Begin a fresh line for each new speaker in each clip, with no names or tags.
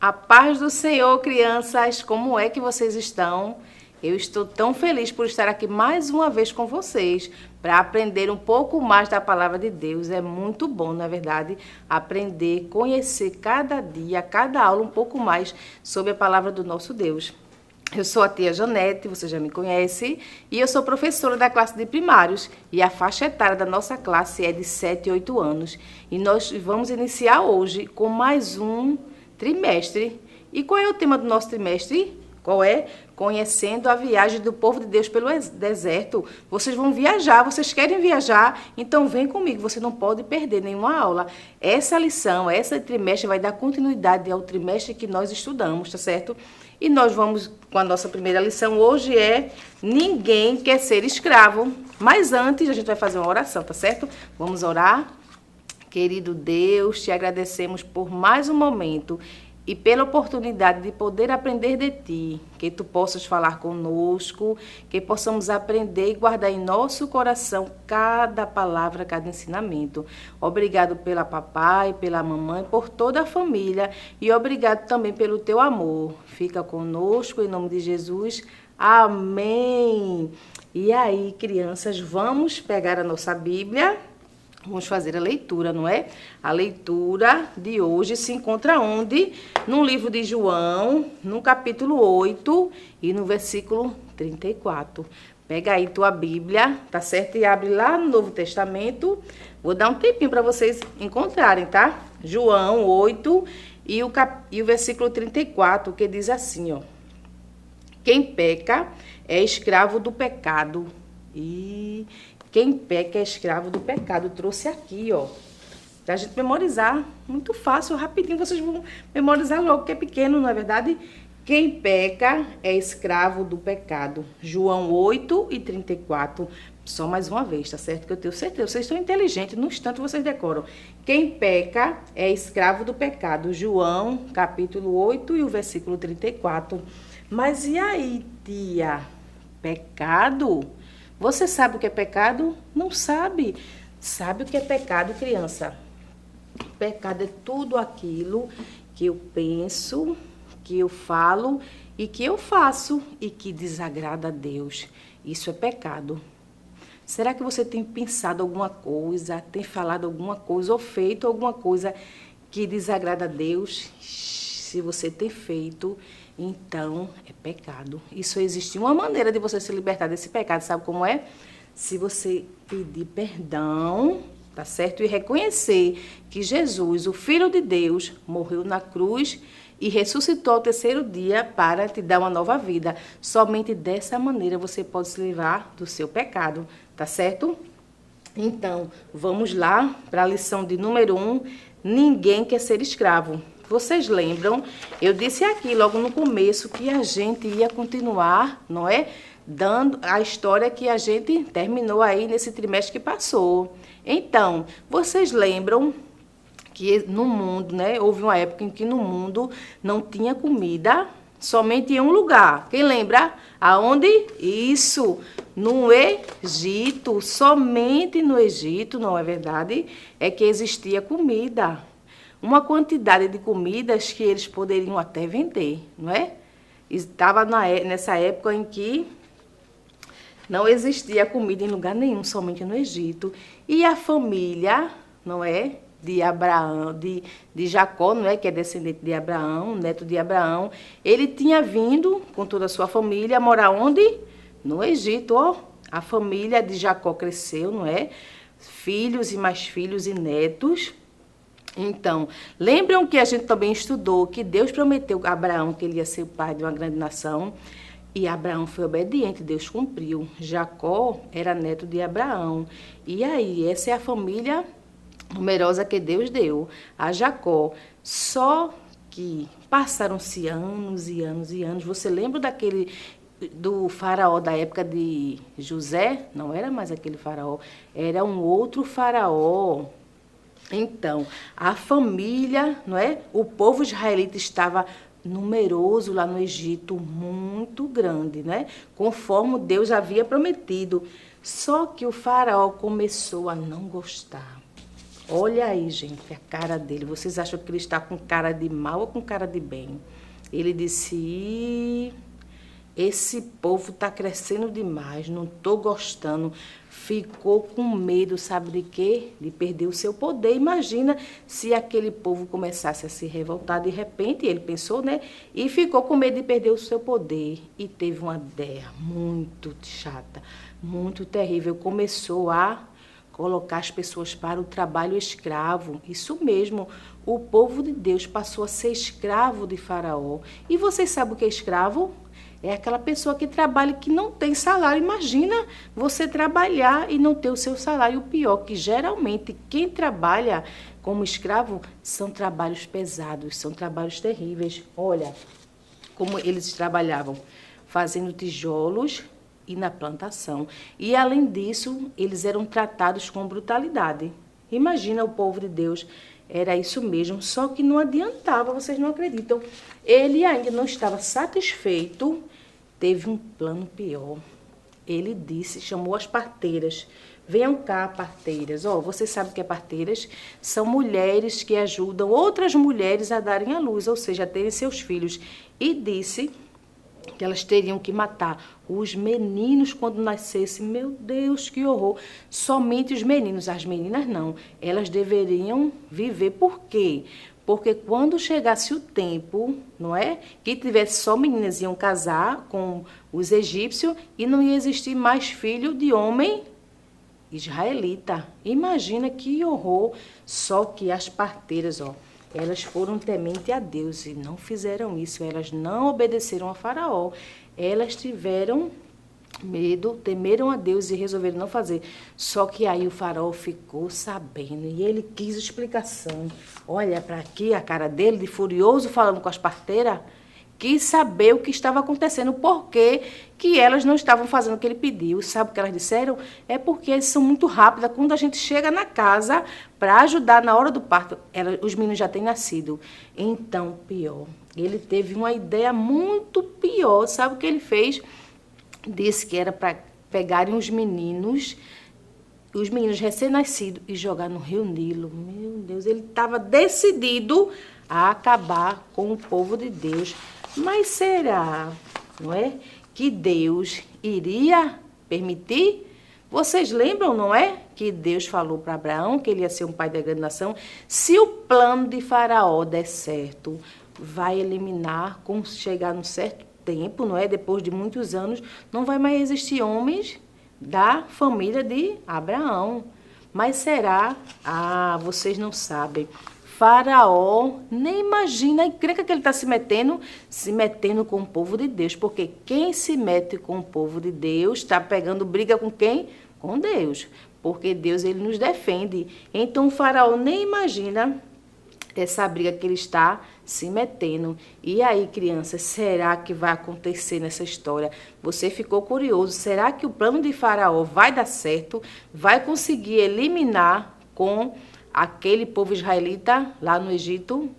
A paz do Senhor, crianças, como é que vocês estão? Eu estou tão feliz por estar aqui mais uma vez com vocês para aprender um pouco mais da palavra de Deus. É muito bom, na verdade, aprender, conhecer cada dia, cada aula um pouco mais sobre a palavra do nosso Deus. Eu sou a tia Janete, você já me conhece, e eu sou professora da classe de primários, e a faixa etária da nossa classe é de 7 e 8 anos. E nós vamos iniciar hoje com mais um trimestre. E qual é o tema do nosso trimestre? Qual é? Conhecendo a viagem do povo de Deus pelo deserto. Vocês vão viajar, vocês querem viajar? Então vem comigo, você não pode perder nenhuma aula. Essa lição, esse trimestre vai dar continuidade ao trimestre que nós estudamos, tá certo? E nós vamos com a nossa primeira lição hoje é Ninguém Quer Ser Escravo. Mas antes a gente vai fazer uma oração, tá certo? Vamos orar? Querido Deus, te agradecemos por mais um momento e pela oportunidade de poder aprender de Ti, que Tu possas falar conosco, que possamos aprender e guardar em nosso coração cada palavra, cada ensinamento. Obrigado pela papai, pela mamãe, por toda a família e obrigado também pelo Teu amor. Fica conosco em nome de Jesus. Amém. E aí, crianças, vamos pegar a nossa Bíblia. Vamos fazer a leitura, não é? A leitura de hoje se encontra onde? No livro de João, no capítulo 8 e no versículo 34. Pega aí tua Bíblia, tá certo? E abre lá no Novo Testamento. Vou dar um tempinho para vocês encontrarem, tá? João 8 e o versículo 34, que diz assim, ó. Quem peca é escravo do pecado. E quem peca é escravo do pecado. Trouxe aqui, ó, pra gente memorizar. Muito fácil, rapidinho, vocês vão memorizar logo, que é pequeno, não é verdade? Quem peca é escravo do pecado. João 8 e 34. Só mais uma vez, tá certo? Que eu tenho certeza. Vocês são inteligentes, no instante vocês decoram. Quem peca é escravo do pecado. João, capítulo 8 e o versículo 34. Mas e aí, tia? Pecado? Você sabe o que é pecado? Não sabe. Sabe o que é pecado, criança? Pecado é tudo aquilo que eu penso, que eu falo e que eu faço e que desagrada a Deus. Isso é pecado. Será que você tem pensado alguma coisa, tem falado alguma coisa ou feito alguma coisa que desagrada a Deus? Se você tem feito, então é pecado. E só existe uma maneira de você se libertar desse pecado, sabe como é? Se você pedir perdão, tá certo? E reconhecer que Jesus, o Filho de Deus, morreu na cruz e ressuscitou ao terceiro dia para te dar uma nova vida. Somente dessa maneira você pode se livrar do seu pecado, tá certo? Então, vamos lá para a lição de número 1. Ninguém quer ser escravo. Vocês lembram? Eu disse aqui logo no começo que a gente ia continuar, não é? Dando a história que a gente terminou aí nesse trimestre que passou. Então, vocês lembram que no mundo, né? Houve uma época em que no mundo não tinha comida, somente em um lugar. Quem lembra? Aonde? Isso, no Egito. Somente no Egito, não é verdade? É que existia comida. Uma quantidade de comidas que eles poderiam até vender, não é? Estava nessa época em que não existia comida em lugar nenhum, somente no Egito. E a família, não é? De Abraão, de Jacó, não é? Que é descendente de Abraão, neto de Abraão. Ele tinha vindo com toda a sua família morar onde? No Egito, ó. A família de Jacó cresceu, não é? Filhos e mais filhos e netos. Então, lembram que a gente também estudou que Deus prometeu a Abraão que ele ia ser o pai de uma grande nação? E Abraão foi obediente, Deus cumpriu. Jacó era neto de Abraão. E aí, essa é a família numerosa que Deus deu a Jacó. Só que passaram-se anos e anos e anos. Você lembra do faraó da época de José? Não era mais aquele faraó, era um outro faraó. Então, a família, não é? O povo israelita estava numeroso lá no Egito, muito grande, né? Conforme Deus havia prometido. Só que o faraó começou a não gostar. Olha aí, gente, a cara dele. Vocês acham que ele está com cara de mal ou com cara de bem? Ele disse: "Ih, esse povo está crescendo demais, não estou gostando." Ficou com medo, sabe de quê? De perder o seu poder. Imagina se aquele povo começasse a se revoltar de repente, ele pensou, né? E ficou com medo de perder o seu poder. E teve uma ideia muito chata, muito terrível. Começou a colocar as pessoas para o trabalho escravo. Isso mesmo, o povo de Deus passou a ser escravo de Faraó. E vocês sabem o que é escravo? É aquela pessoa que trabalha e que não tem salário. Imagina você trabalhar e não ter o seu salário. O pior, que geralmente quem trabalha como escravo são trabalhos pesados, são trabalhos terríveis. Olha como eles trabalhavam, fazendo tijolos e na plantação. E além disso, eles eram tratados com brutalidade. Imagina o povo de Deus. Era isso mesmo, só que não adiantava, vocês não acreditam. Ele ainda não estava satisfeito, teve um plano pior. Ele disse, chamou as parteiras: "Venham cá, parteiras." Vocês sabem o que é parteiras? São mulheres que ajudam outras mulheres a darem à luz, ou seja, a terem seus filhos. E disse que elas teriam que matar os meninos quando nascessem. Meu Deus, que horror! Somente os meninos, as meninas não. Elas deveriam viver. Por quê? Porque quando chegasse o tempo, não é? Que tivesse só meninas, iam casar com os egípcios e não ia existir mais filho de homem israelita. Imagina que horror! Só que as parteiras, elas foram tementes a Deus e não fizeram isso. Elas não obedeceram a Faraó. Elas tiveram medo, temeram a Deus e resolveram não fazer. Só que aí o Faraó ficou sabendo e ele quis explicação. Olha para aqui a cara dele, de furioso, falando com as parteiras. Quis saber o que estava acontecendo, por que elas não estavam fazendo o que ele pediu. Sabe o que elas disseram? É porque eles são muito rápidas. Quando a gente chega na casa para ajudar na hora do parto, os meninos já têm nascido. Então, pior. Ele teve uma ideia muito pior. Sabe o que ele fez? Disse que era para pegarem os meninos recém-nascidos e jogar no Rio Nilo. Meu Deus, ele estava decidido a acabar com o povo de Deus. Mas será, não é, que Deus iria permitir? Vocês lembram, não é, que Deus falou para Abraão que ele ia ser um pai da grande nação? Se o plano de Faraó der certo, vai eliminar, quando chegar num certo tempo, não é, depois de muitos anos, não vai mais existir homens da família de Abraão. Mas será? Vocês não sabem. Faraó nem imagina a encrenca que ele está se metendo com o povo de Deus. Porque quem se mete com o povo de Deus está pegando briga com quem? Com Deus. Porque Deus, ele nos defende. Então o Faraó nem imagina essa briga que ele está se metendo. E aí, crianças, será que vai acontecer nessa história? Você ficou curioso? Será que o plano de Faraó vai dar certo? Vai conseguir eliminar com aquele povo israelita lá no Egito?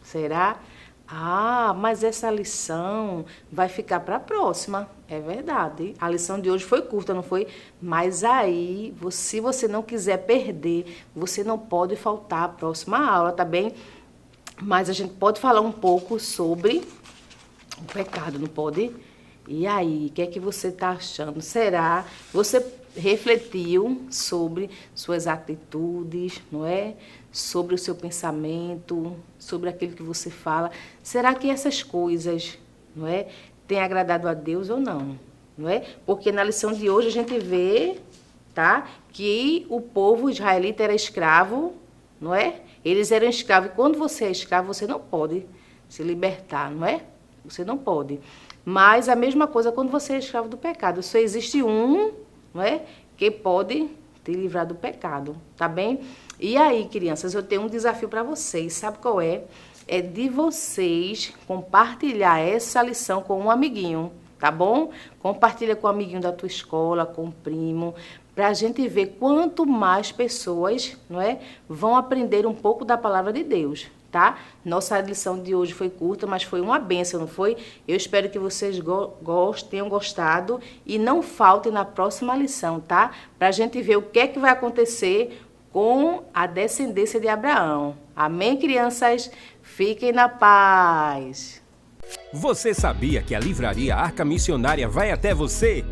Será? Mas essa lição vai ficar para a próxima. É verdade. A lição de hoje foi curta, não foi? Mas aí, se você não quiser perder, você não pode faltar à próxima aula, tá bem? Mas a gente pode falar um pouco sobre o pecado, não pode? E aí, o que é que você está achando? Será? Você refletiu sobre suas atitudes, não é? Sobre o seu pensamento, sobre aquilo que você fala. Será que essas coisas, não é, têm agradado a Deus ou não? Não é? Porque na lição de hoje a gente vê, tá, que o povo israelita era escravo, não é? Eles eram escravos. E quando você é escravo, você não pode se libertar, não é? Você não pode. Mas a mesma coisa quando você é escravo do pecado. Só existe um, não é, que pode te livrar do pecado, tá bem? E aí, crianças, eu tenho um desafio para vocês. Sabe qual é? É de vocês compartilhar essa lição com um amiguinho, tá bom? Compartilha com o amiguinho da tua escola, com o primo, para a gente ver quanto mais pessoas, não é, vão aprender um pouco da palavra de Deus, tá? Nossa lição de hoje foi curta, mas foi uma bênção, não foi? Eu espero que vocês tenham gostado e não faltem na próxima lição, tá? Para a gente ver o que é que vai acontecer com a descendência de Abraão. Amém, crianças? Fiquem na paz.
Você sabia que a Livraria Arca Missionária vai até você?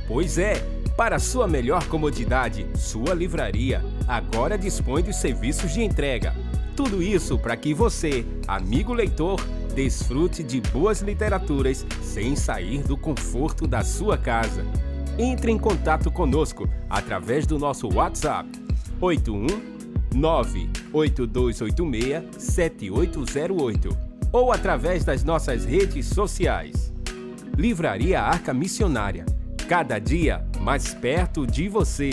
Pois é, para sua melhor comodidade, sua livraria agora dispõe dos serviços de entrega. Tudo isso para que você, amigo leitor, desfrute de boas literaturas sem sair do conforto da sua casa. Entre em contato conosco através do nosso WhatsApp 81982867808 ou através das nossas redes sociais. Livraria Arca Missionária, cada dia mais perto de você.